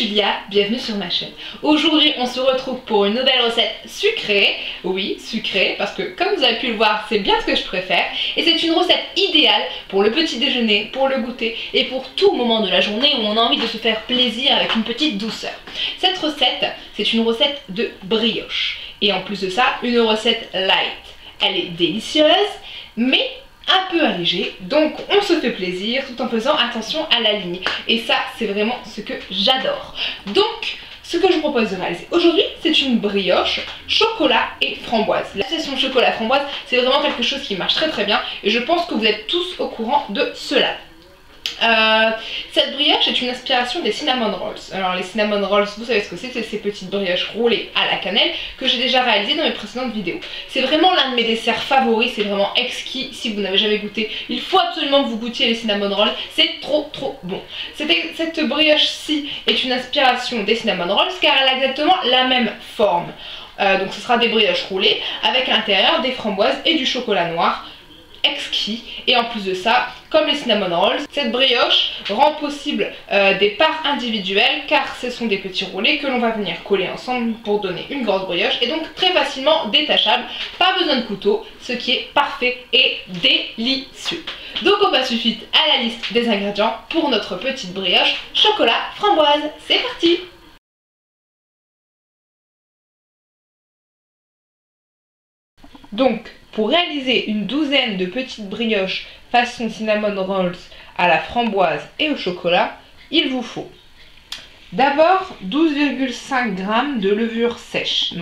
Julia, bienvenue sur ma chaîne. Aujourd'hui on se retrouve pour une nouvelle recette sucrée. Oui, sucrée, parce que comme vous avez pu le voir, c'est bien ce que je préfère. Et c'est une recette idéale pour le petit déjeuner, pour le goûter et pour tout moment de la journée où on a envie de se faire plaisir avec une petite douceur. Cette recette, c'est une recette de brioche. Et en plus de ça, une recette light. Elle est délicieuse, mais un peu allégée, donc on se fait plaisir tout en faisant attention à la ligne. Et ça, c'est vraiment ce que j'adore. Donc, ce que je vous propose de réaliser aujourd'hui, c'est une brioche chocolat et framboise. L'association chocolat framboise, c'est vraiment quelque chose qui marche très très bien et je pense que vous êtes tous au courant de cela. Cette brioche est une inspiration des cinnamon rolls. Alors les cinnamon rolls, vous savez ce que c'est ces petites brioches roulées à la cannelle que j'ai déjà réalisées dans mes précédentes vidéos. C'est vraiment l'un de mes desserts favoris, c'est vraiment exquis. Si vous n'avez jamais goûté, il faut absolument que vous goûtiez les cinnamon rolls, c'est trop bon. Cette brioche-ci est une inspiration des cinnamon rolls car elle a exactement la même forme. Donc ce sera des brioches roulées avec à l'intérieur des framboises et du chocolat noir exquis. Et en plus de ça, comme les cinnamon rolls, cette brioche rend possible des parts individuelles car ce sont des petits roulés que l'on va venir coller ensemble pour donner une grosse brioche et donc très facilement détachable, pas besoin de couteau, ce qui est parfait et délicieux. Donc on passe tout de suite à la liste des ingrédients pour notre petite brioche chocolat framboise. C'est parti! Donc, pour réaliser une douzaine de petites brioches façon cinnamon rolls à la framboise et au chocolat, il vous faut d'abord 12,5 g de levure sèche,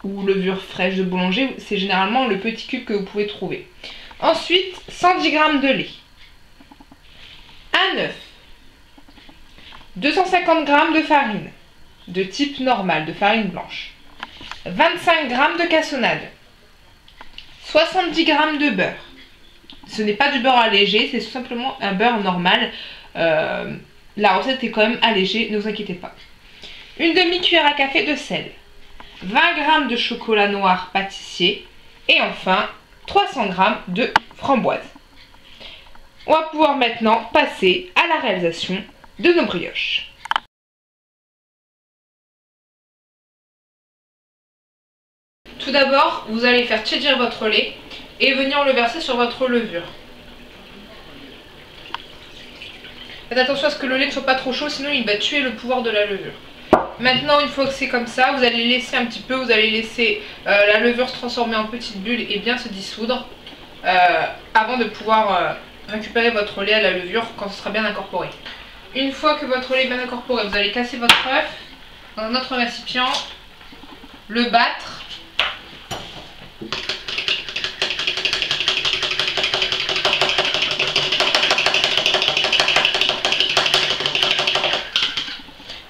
ou levure fraîche de boulanger, c'est généralement le petit cube que vous pouvez trouver. Ensuite, 110 g de lait, un œuf, 250 g de farine, de type normal, de farine blanche, 25 g de cassonade, 70 g de beurre. Ce n'est pas du beurre allégé, c'est tout simplement un beurre normal. La recette est quand même allégée, ne vous inquiétez pas. Une demi-cuillère à café de sel, 20 g de chocolat noir pâtissier et enfin 300 g de framboise. On va pouvoir maintenant passer à la réalisation de nos brioches. Tout d'abord, vous allez faire tiédir votre lait et venir le verser sur votre levure. Faites attention à ce que le lait ne soit pas trop chaud, sinon il va tuer le pouvoir de la levure. Maintenant, une fois que c'est comme ça, vous allez laisser un petit peu, vous allez laisser la levure se transformer en petites bulles et bien se dissoudre avant de pouvoir récupérer votre lait à la levure quand ce sera bien incorporé. Une fois que votre lait est bien incorporé, vous allez casser votre œuf dans un autre récipient, le battre.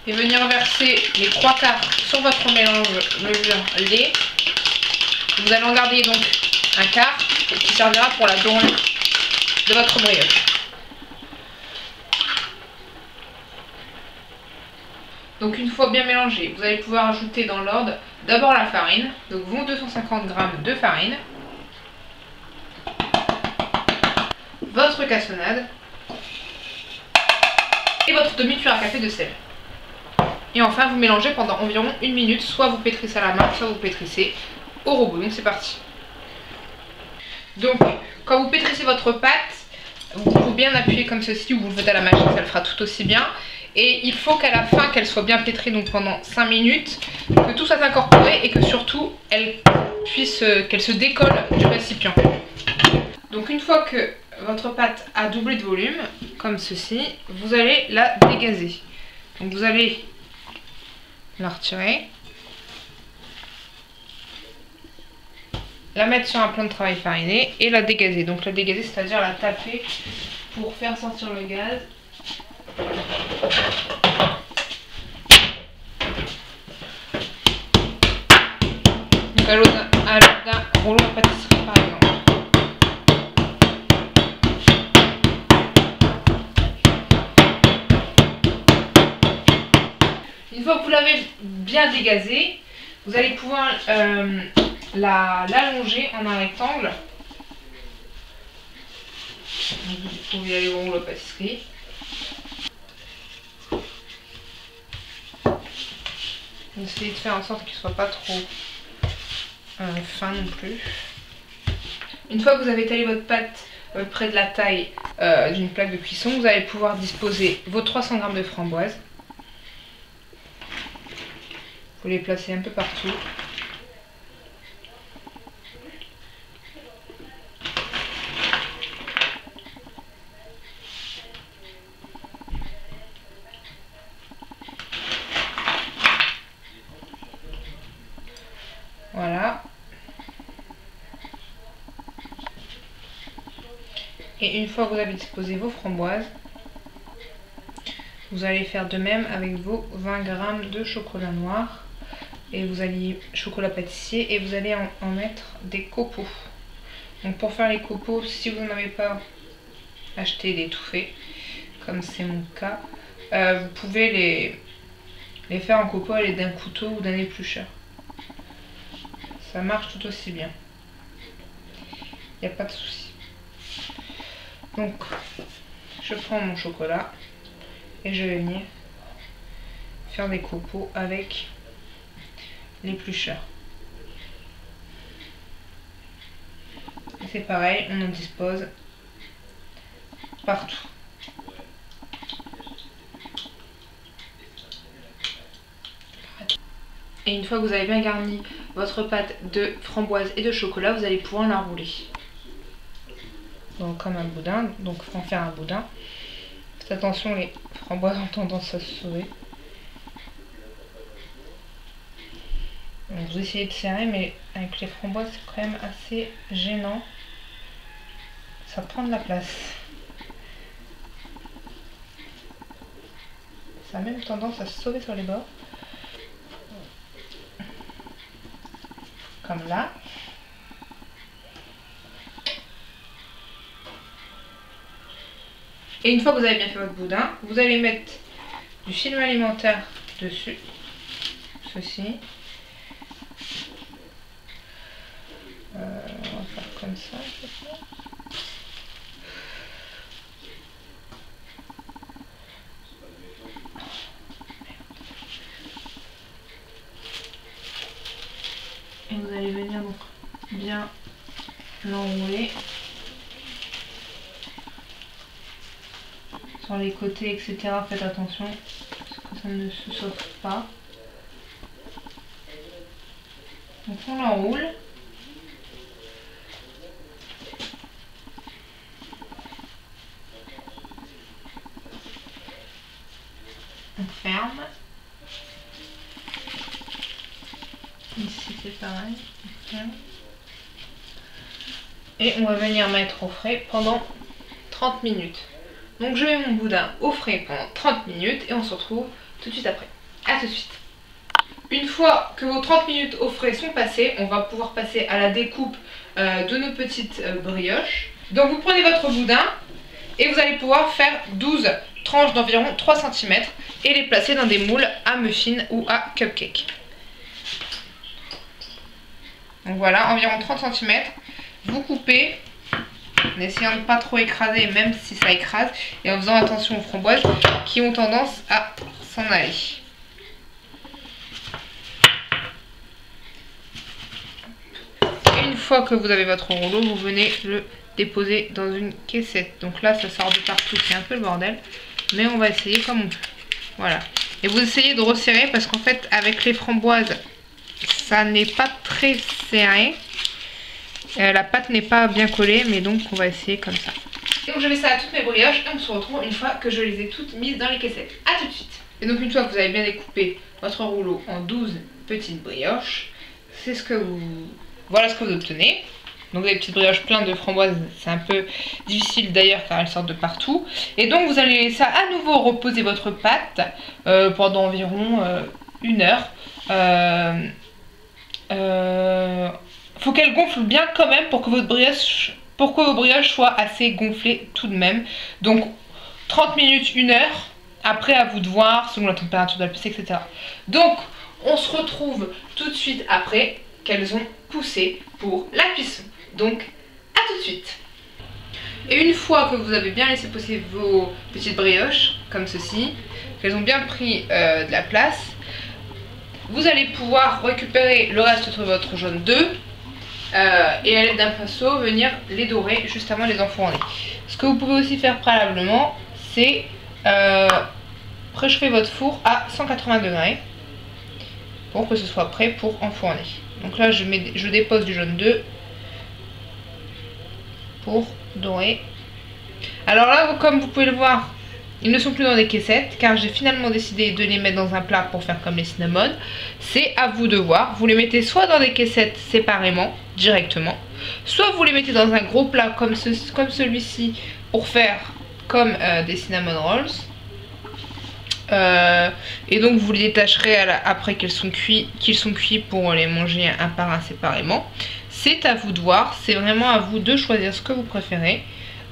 Et venir verser les 3/4 sur votre mélange levure-lait. Vous allez en garder donc un quart qui servira pour la dorure de votre brioche. Donc une fois bien mélangé, vous allez pouvoir ajouter dans l'ordre d'abord la farine, donc vos 250 g de farine, votre cassonade et votre demi-cuillère à café de sel. Et enfin vous mélangez pendant environ 1 minute, soit vous pétrissez à la main, soit vous pétrissez au robot. Donc c'est parti. Donc quand vous pétrissez votre pâte, vous pouvez bien appuyer comme ceci ou vous le faites à la machine, ça le fera tout aussi bien. Et il faut qu'à la fin qu'elle soit bien pétrie, donc pendant 5 minutes, que tout soit incorporé et que surtout qu'elle se décolle du récipient. Donc une fois que votre pâte a doublé de volume, comme ceci, vous allez la dégazer. Donc vous allez la retirer, la mettre sur un plan de travail fariné et la dégazer. Donc la dégazer, c'est-à-dire la taper pour faire sortir le gaz. Donc à l'aide d'un rouleau à pâtisserie par exemple. Une fois que vous l'avez bien dégazée, vous allez pouvoir l'allonger en un rectangle. Vous pouvez aller au rouleau à pâtisserie. Essayez de faire en sorte qu'il ne soit pas trop fin non plus. Une fois que vous avez taillé votre pâte près de la taille d'une plaque de cuisson, vous allez pouvoir disposer vos 300 g de framboises. Vous les placez un peu partout. Voilà. Et une fois que vous avez disposé vos framboises, vous allez faire de même avec vos 20 g de chocolat noir. Et vous allez chocolat pâtissier et vous allez en mettre des copeaux. Donc pour faire les copeaux, si vous n'en avez pas, acheté des tout faits, comme c'est mon cas, vous pouvez les faire en copeaux à l'aide d'un couteau ou d'un éplucheur. Ça marche tout aussi bien. Il n'y a pas de souci. Donc je prends mon chocolat et je vais venir faire des copeaux avec l'éplucheur. C'est pareil, on en dispose partout. Et une fois que vous avez bien garni votre pâte de framboise et de chocolat, vous allez pouvoir la rouler. Donc comme un boudin, donc en faire un boudin. Faites attention, les framboises ont tendance à se sauver. Donc vous essayez de serrer, mais avec les framboises c'est quand même assez gênant. Ça prend de la place. Ça a même tendance à se sauver sur les bords. Comme là. Et une fois que vous avez bien fait votre boudin, vous allez mettre du film alimentaire dessus. Ceci. On va faire comme ça, je crois. Et vous allez venir donc bien l'enrouler sur les côtés, etc. Faites attention parce que ça ne se sauve pas. Donc on l'enroule. On ferme. Ici c'est pareil. On ferme. Et on va venir mettre au frais pendant 30 minutes. Donc je mets mon boudin au frais pendant 30 minutes et on se retrouve tout de suite après. A tout de suite. Une fois que vos 30 minutes au frais sont passées, on va pouvoir passer à la découpe de nos petites brioches. Donc vous prenez votre boudin et vous allez pouvoir faire 12 tranches d'environ 3 cm et les placer dans des moules à muffins ou à cupcake. Donc voilà, environ 30 cm. Vous coupez en essayant de ne pas trop écraser, même si ça écrase, et en faisant attention aux framboises qui ont tendance à s'en aller. Et une fois que vous avez votre rouleau, vous venez le déposer dans une caissette. Donc là, ça sort de partout, c'est un peu le bordel, mais on va essayer comme on peut. Voilà. Et vous essayez de resserrer parce qu'en fait, avec les framboises, ça n'est pas très serré. La pâte n'est pas bien collée, mais donc on va essayer comme ça. Et donc je mets ça à toutes mes brioches et on se retrouve une fois que je les ai toutes mises dans les caissettes. A tout de suite. Et donc une fois que vous avez bien découpé votre rouleau en 12 petites brioches, c'est ce que vous... Voilà ce que vous obtenez. Donc des petites brioches pleines de framboises, c'est un peu difficile d'ailleurs car elles sortent de partout. Et donc vous allez laisser à nouveau reposer votre pâte pendant environ 1 heure. Faut qu'elle gonfle bien quand même pour que vos brioches soient assez gonflées tout de même. Donc 30 minutes, 1 heure. Après à vous de voir selon la température de la piste, etc. Donc on se retrouve tout de suite après qu'elles ont poussé pour la cuisson. Donc à tout de suite. Et une fois que vous avez bien laissé pousser vos petites brioches comme ceci, qu'elles ont bien pris de la place, vous allez pouvoir récupérer le reste de votre jaune d'œuf et à l'aide d'un pinceau venir les dorer juste avant de les enfourner. Ce que vous pouvez aussi faire préalablement, c'est préchauffer votre four à 180 degrés pour que ce soit prêt pour enfourner. Donc là je dépose du jaune d'œuf pour dorer. Alors là, comme vous pouvez le voir, ils ne sont plus dans des caissettes car j'ai finalement décidé de les mettre dans un plat pour faire comme les cinnamon. C'est à vous de voir. Vous les mettez soit dans des caissettes séparément, directement, soit vous les mettez dans un gros plat comme celui-ci pour faire comme des cinnamon rolls. Et donc vous les détacherez après qu'ils sont cuits pour les manger un par un séparément. C'est à vous de voir, c'est vraiment à vous de choisir ce que vous préférez.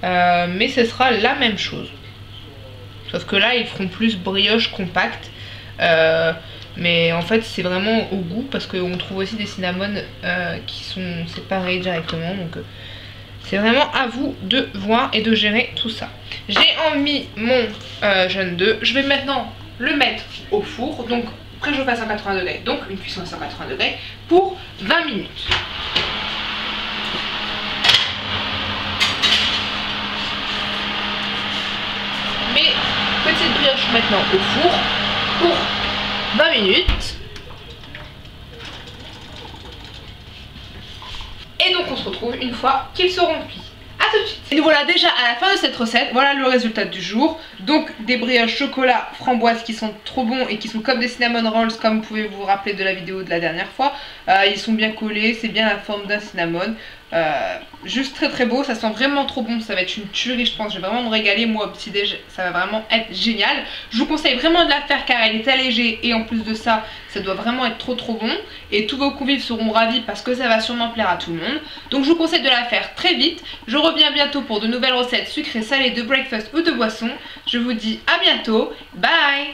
Mais ce sera la même chose. Sauf que là, ils feront plus brioche compacte. Mais en fait, c'est vraiment au goût. Parce qu'on trouve aussi des cinnamon qui sont séparés directement. Donc, c'est vraiment à vous de voir et de gérer tout ça. J'ai mis mon jaune d'œuf. Je vais maintenant le mettre au four. Donc, préchauffer à 180 degrés. Donc, une cuisson à 180 degrés pour 20 minutes. Petite brioche maintenant au four pour 20 minutes. Et donc on se retrouve une fois qu'ils seront cuits. A tout de suite. Et nous voilà déjà à la fin de cette recette. Voilà le résultat du jour. Donc des brioches chocolat framboise qui sont trop bons et qui sont comme des cinnamon rolls, comme vous pouvez vous rappeler de la vidéo de la dernière fois. Ils sont bien collés, c'est bien la forme d'un cinnamon. Juste très très beau, ça sent vraiment trop bon, ça va être une tuerie je pense, je vais vraiment me régaler moi au petit déj, ça va vraiment être génial. Je vous conseille vraiment de la faire car elle est allégée et en plus de ça, ça doit vraiment être trop trop bon. Et tous vos convives seront ravis parce que ça va sûrement plaire à tout le monde. Donc je vous conseille de la faire très vite. Je reviens bientôt pour de nouvelles recettes sucrées, salées, de breakfast ou de boisson. Je vous dis à bientôt, bye.